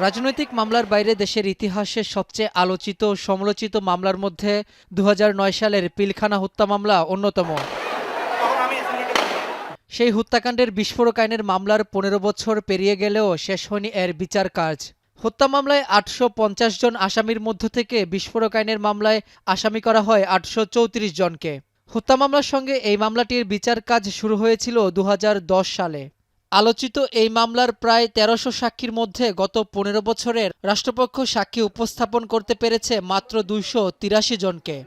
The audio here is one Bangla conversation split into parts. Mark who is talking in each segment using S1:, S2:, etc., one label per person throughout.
S1: রাজনৈতিক মামলার বাইরে দেশের ইতিহাসের সবচেয়ে আলোচিত ও সমালোচিত মামলার মধ্যে ২০০৯ সালের পিলখানা হত্যা মামলা অন্যতম। সেই হত্যাকাণ্ডের বিস্ফোরক আইনের মামলার ১৫ বছর পেরিয়ে গেলেও শেষ হয়নি এর বিচার কাজ। হত্যা মামলায় ৮৫০ জন আসামির মধ্য থেকে বিস্ফোরক আইনের মামলায় আসামি করা হয় ৮৩৪ জনকে। হত্যা মামলার সঙ্গে এই মামলাটির বিচার কাজ শুরু হয়েছিল ২০১০ সালে। আলোচিত এই মামলার প্রায় ১৩০০ সাক্ষীর মধ্যে গত ১৫ বছরের রাষ্ট্রপক্ষ সাক্ষী উপস্থাপন করতে পেরেছে মাত্র ২৮৩ জনকে।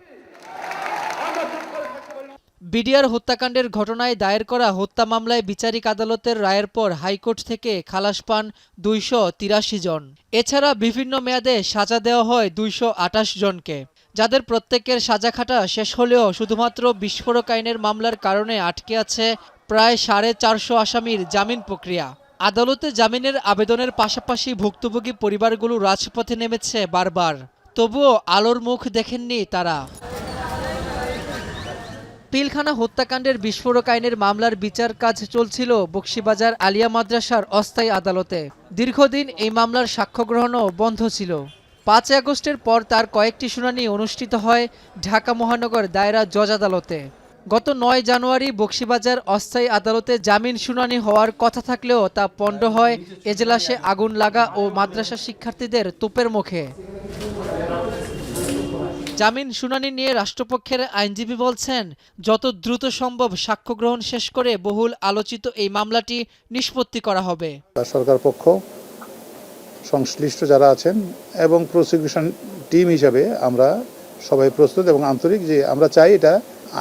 S1: বিডিআর হত্যাকাণ্ডের ঘটনায় দায়ের করা হত্যা মামলায় বিচারিক আদালতের রায়ের পর হাইকোর্ট থেকে খালাস পান ২৮৩ জন। এছাড়া বিভিন্ন মেয়াদে সাজা দেওয়া হয় ২২৮ জনকে, যাদের প্রত্যেকের সাজা খাটা শেষ হলেও শুধুমাত্র বিস্ফোরক আইনের মামলার কারণে আটকে আছে প্রায় ৪৫০ আসামির জামিন প্রক্রিয়া। আদালতে জামিনের আবেদনের পাশাপাশি ভুক্তভোগী পরিবারগুলো রাজপথে নেমেছে বারবার, তবুও আলোর মুখ দেখেননি তারা। পিলখানা হত্যাকাণ্ডের বিস্ফোরক আইনের মামলার বিচার কাজ চলছিল বকশীবাজার আলিয়া মাদ্রাসার অস্থায়ী আদালতে। দীর্ঘদিন এই মামলার সাক্ষ্য গ্রহণও বন্ধ ছিল। ৫ আগস্টের পর তার কয়েকটি শুনানি অনুষ্ঠিত হয় ঢাকা মহানগর দায়রা জজ আদালতে। গত ৯ জানুয়ারি বকশীবাজার অস্থায়ী আদালতে জামিন শুনানি হওয়ার কথা থাকলেও তা পণ্ড হয় এজলাসে আগুন লাগা ও মাদ্রাসা শিক্ষার্থীদের তোপের মুখে। জামিন শুনানি নিয়ে রাষ্ট্রপক্ষের আইনজীবী বলছেন, যত দ্রুত সম্ভব সাক্ষ্য গ্রহণ শেষ করে বহুল আলোচিত এই মামলাটি নিষ্পত্তি করা হবে।
S2: সরকার পক্ষ, সংশ্লিষ্ট যারা আছেন এবং প্রসিকিউশন টিম হিসাবে আমরা সবাই প্রস্তুত এবং আন্তরিক যে আমরা চাই এটা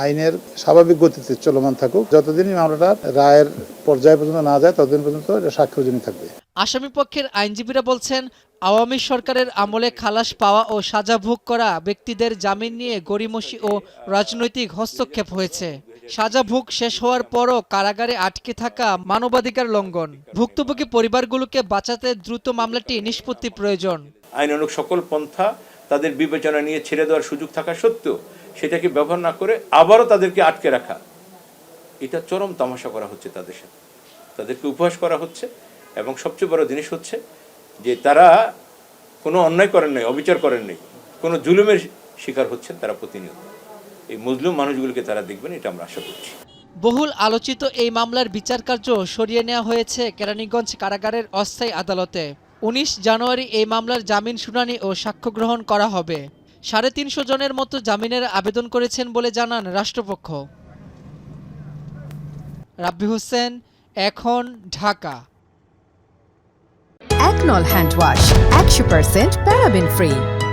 S2: আইনের স্বাভাবিক গতিতে চলমান থাকুক। যতদিন মামলাটা রায়ের পর্যায়ে পর্যন্ত না যায় ততদিন পর্যন্ত এটা সাক্ষ্যজনক থাকবে।
S1: আসামিপক্ষের আইনজীবীরা বলছেন, আওয়ামী সরকারের আমলে খালাস পাওয়া ও সাজা ভোগ করা ব্যক্তিদের জামিন নিয়ে গড়িমসি ও রাজনৈতিক হস্তক্ষেপ হয়েছে। সাজা ভোগ শেষ হওয়ার পরও কারাগারে আটকে থাকা মানবাধিকার লঙ্ঘন। ভুক্তভোগী পরিবারগুলোকে বাঁচাতে দ্রুত মামলাটি নিষ্পত্তি প্রয়োজন।
S3: আইনানুগ সকল পন্থা তাদের বিবেচনা নিয়ে ছেড়ে দেওয়ার সুযোগ থাকা সত্ত্বেও সেটাকে ব্যবহার না করে আবারও তাদেরকে আটকে রাখা, এটা চরম তামাশা করা হচ্ছে তাদের সাথে, তাদেরকে উপহাস করা হচ্ছে। এবং সবচেয়ে বড় জিনিস হচ্ছে যে তারা কোনো অন্যায় করেন নাই, অবিচার করেন নাই, কোনো জুলুমের শিকার হচ্ছেন তারা প্রতিনিয়ত। এই মজলুম মানুষগুলোকে তারা দেখবেন, এটা আমরা আশা করছি।
S1: বহুল আলোচিত এই মামলার বিচার কার্য সরিয়ে নেওয়া হয়েছে কেরানীগঞ্জ কারাগারের অস্থায়ী আদালতে। ১৯ জানুয়ারি এই মামলার জামিন শুনানি ও সাক্ষ্য গ্রহণ করা হবে। ৩৫০ জনের মতো জামিনের আবেদন করেছেন বলে জানান রাষ্ট্রপক্ষ। রাব্বি হোসেন, এখন, ঢাকা।
S4: একনল হ্যান্ড ওয়াশ 100% প্যারাবেন ফ্রি,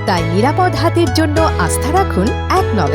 S4: তাই নিরাপদ হাতের জন্য আস্থা রাখুন একনলে।